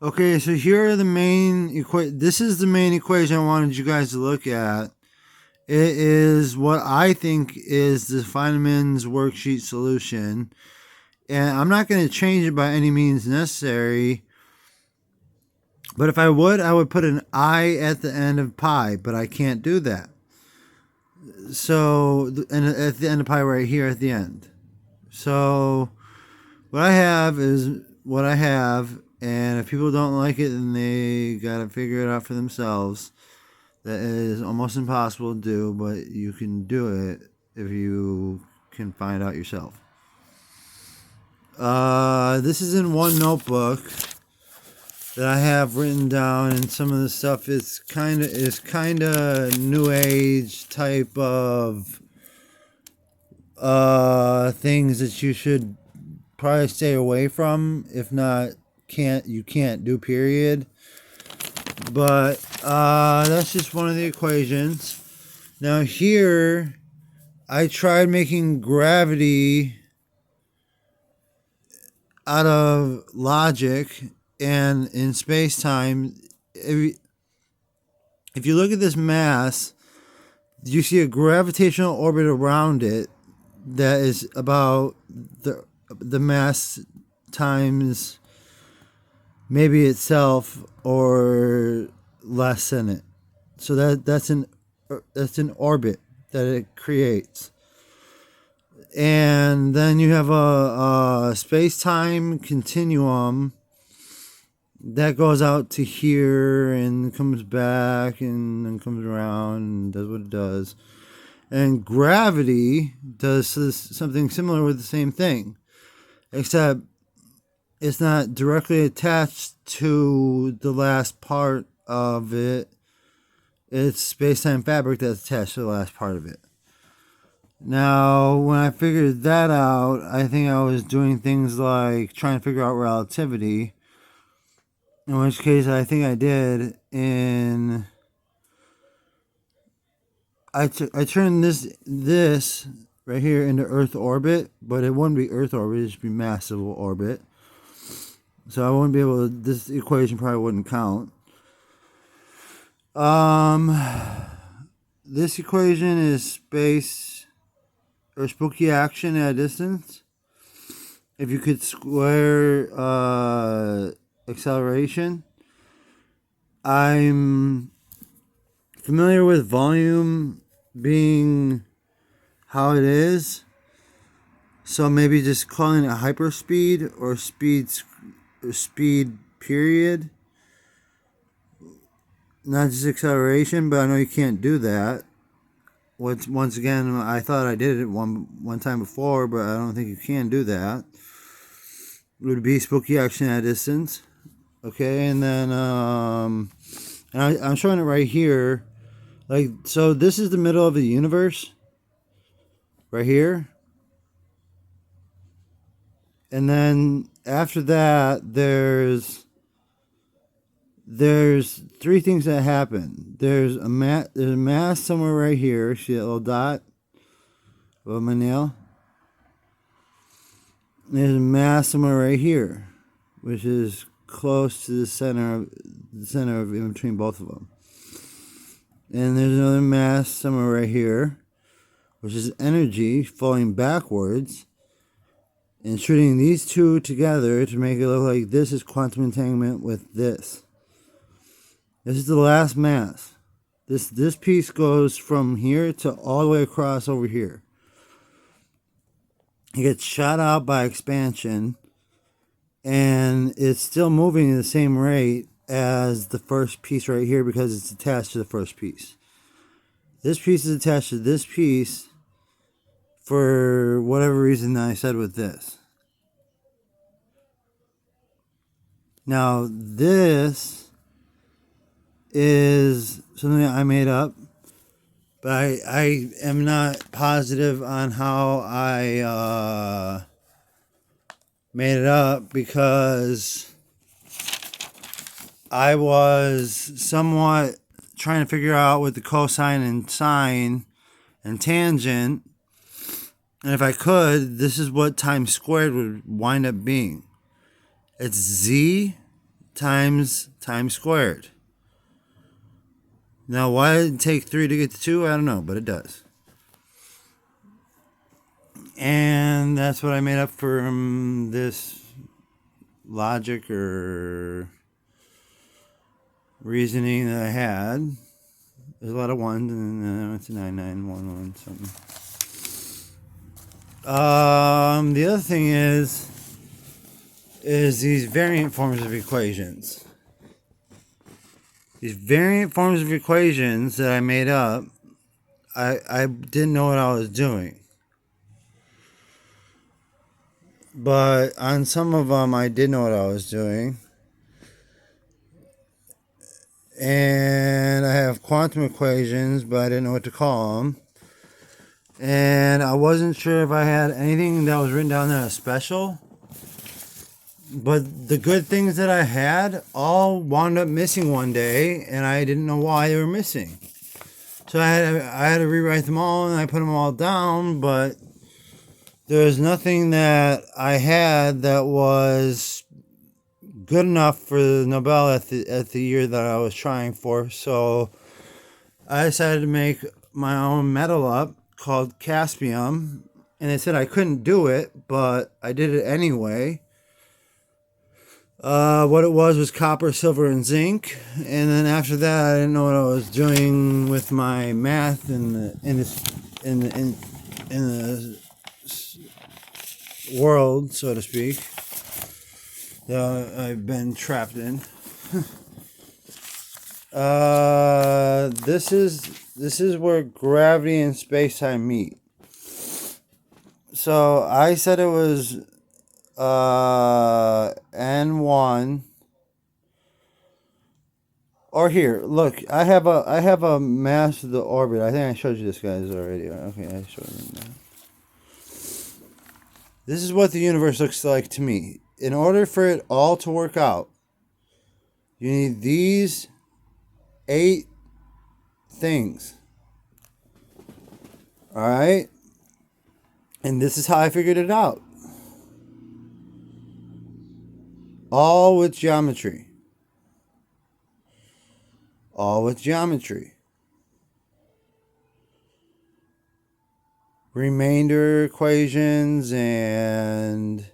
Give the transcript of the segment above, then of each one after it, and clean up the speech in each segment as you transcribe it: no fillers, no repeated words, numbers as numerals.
Okay, so here are the main this is the main equation I wanted you guys to look at. It is what I think is the Feynman's worksheet solution. And I'm not going to change it by any means necessary. But if I would put an I at the end of pi, but I can't do that. So, and at the end of pi right here at the end. So, what I have is what I have. And if people don't like it, then they got to figure it out for themselves. That is almost impossible to do, but you can do it if you can find out yourself. This is in one notebook that I have written down, and some of the stuff is kind of new age type of things that you should probably stay away from. If not, you can't do, period. But that's just one of the equations. Now here, I tried making gravity out of logic, and in space-time, if you look at this mass, you see a gravitational orbit around it that is about the mass times maybe itself or less than it. So that's an orbit that it creates. And then you have a space-time continuum that goes out to here and comes back and then comes around and does what it does. And gravity does something similar with the same thing, except it's not directly attached to the last part of it. It's space-time fabric that's attached to the last part of it. Now, when I figured that out, I think I was doing things like trying to figure out relativity, in which case I think I did. And I turned this right here into Earth orbit, but it wouldn't be Earth orbit, it'd just be massive orbit. So I wouldn't be able to, this equation probably wouldn't count. This equation is space or spooky action at a distance. If you could square acceleration. I'm familiar with volume being how it is. So maybe just calling it hyperspeed or speed period. Not just acceleration, but I know you can't do that. Once again, I thought I did it one time before, but I don't think you can do that. It would be spooky action at a distance. Okay, and then and I'm showing it right here. Like, so this is the middle of the universe. Right here. And then after that, there's three things that happen. There's a mass somewhere right here. See that little dot above my nail? There's a mass somewhere right here, which is close to the center of in between both of them. And there's another mass somewhere right here, which is energy falling backwards and shooting these two together to make it look like this is quantum entanglement with this. This is the last mass. This piece goes from here to all the way across over here. It gets shot out by expansion, and it's still moving at the same rate as the first piece right here because it's attached to the first piece. This piece is attached to this piece for whatever reason I said with this. Now, this is something that I made up, but I am not positive on how I made it up because I was somewhat trying to figure out with the cosine and sine and tangent, and if I could, this is what times squared would wind up being. It's z times time squared. Now, why did it take 3 to get to 2? I don't know, but it does. And that's what I made up from this logic or reasoning that I had. There's a lot of ones, and then it's a 9911 something. The other thing is these variant forms of equations. These variant forms of equations that I made up, I didn't know what I was doing. But on some of them, I did know what I was doing. And I have quantum equations, but I didn't know what to call them. And I wasn't sure if I had anything that was written down that was special. But the good things that I had all wound up missing one day, and I didn't know why they were missing. So I had to rewrite them all, and I put them all down, but there was nothing that I had that was good enough for the Nobel at the year that I was trying for. So I decided to make my own metal up called Caspium, and they said I couldn't do it, but I did it anyway. What it was copper, silver, and zinc, and then after that, I didn't know what I was doing with my math in the world, so to speak, that I've been trapped in. This is where gravity and space-time meet. So I said it was N1, or here, look, I have a mass of the orbit. I think I showed you this, guys, already. Okay, I showed you that. This is what the universe looks like to me. In order for it all to work out, you need these 8 things. Alright? And this is how I figured it out. All with geometry. All with geometry. Remainder equations and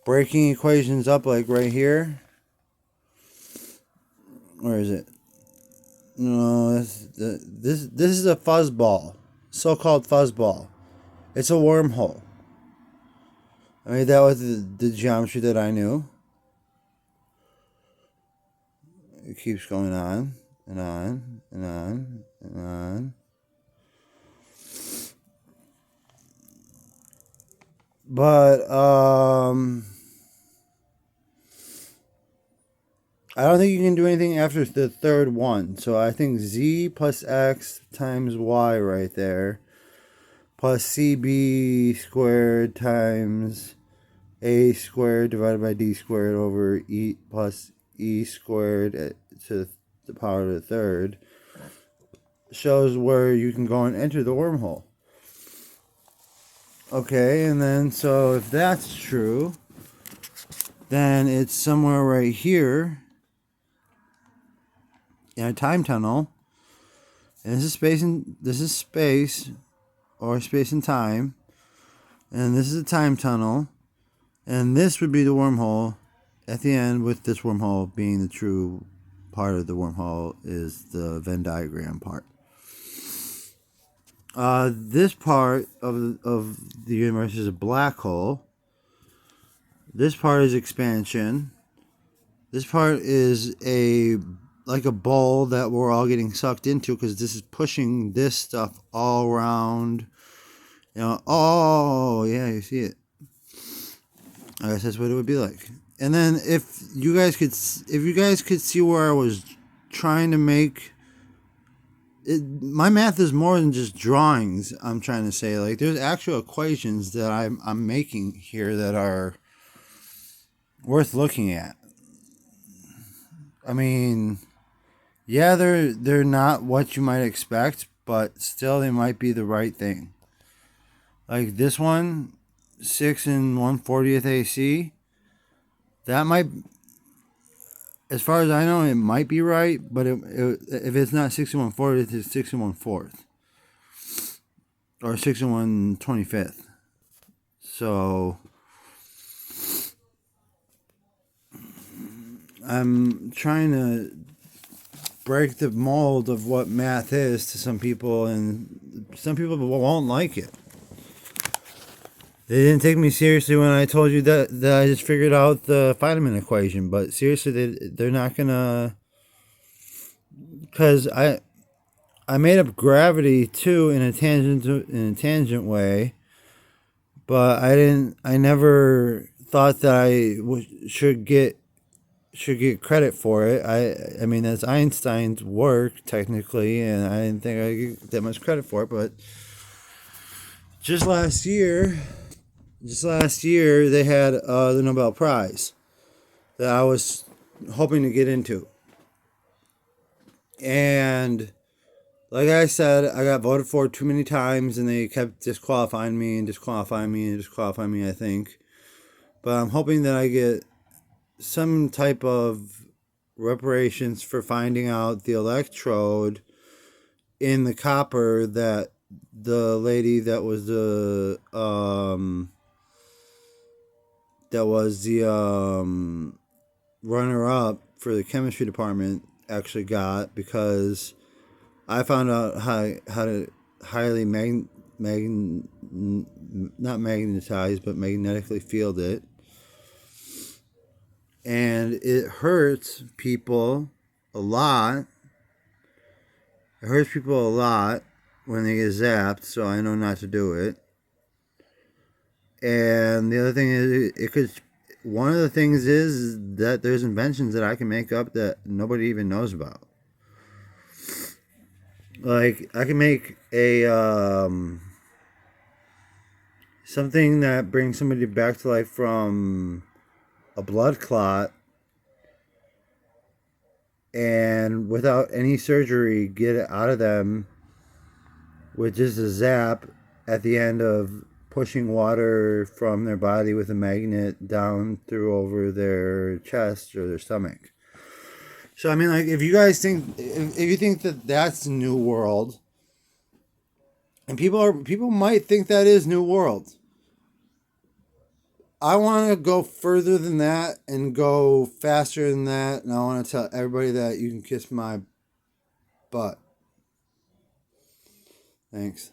breaking equations up, like right here. Where is it? No, this is a fuzzball, so-called fuzzball. It's a wormhole. I made that with the geometry that I knew. It keeps going on and on and on and on. But I don't think you can do anything after the third one. So I think z plus x times y right there, plus cb squared times a squared divided by d squared over e plus e squared to the power of the third shows where you can go and enter the wormhole. Okay, and then so if that's true, then it's somewhere right here in a time tunnel. And this is space or space and time. And this is a time tunnel. And this would be the wormhole at the end, with this wormhole being the true part of the wormhole is the Venn diagram part. This part of the universe is a black hole. This part is expansion. This part is like a bowl that we're all getting sucked into, because this is pushing this stuff all around. You know, oh yeah, you see it. I guess that's what it would be like. And then if you guys could see where I was trying to make it, my math is more than just drawings. I'm trying to say, like, there's actual equations that I'm making here that are worth looking at. I mean, yeah, they're not what you might expect, but still they might be the right thing. Like this one, 6 and 1/40th AC. That might as far as I know, it might be right, but if it's not 61/4, it's 61/4 or 61/25. So I'm trying to break the mold of what math is to some people, and some people won't like it. They didn't take me seriously when I told you that I just figured out the Feynman equation, but seriously, they're not gonna, because I made up gravity too in a tangent way, but I never thought that should get credit for it. I mean, that's Einstein's work technically, and I didn't think I get that much credit for it. But just last year, they had the Nobel Prize that I was hoping to get into, and like I said, I got voted for too many times, and they kept disqualifying me and disqualifying me and disqualifying me, I think. But I'm hoping that I get some type of reparations for finding out the electrode in the copper that the lady that was the runner up for the chemistry department actually got, because I found out how to highly not magnetize, but magnetically field it. And it hurts people a lot. It hurts people a lot when they get zapped, so I know not to do it. And the other thing is, one of the things is that there's inventions that I can make up that nobody even knows about. Like, I can make a something that brings somebody back to life from a blood clot, and without any surgery, get it out of them with just a zap at the end of pushing water from their body with a magnet down through over their chest or their stomach. So I mean, like, if you guys think, if you think that that's New World, and people might think that is New World, I want to go further than that and go faster than that, and I want to tell everybody that you can kiss my butt. Thanks.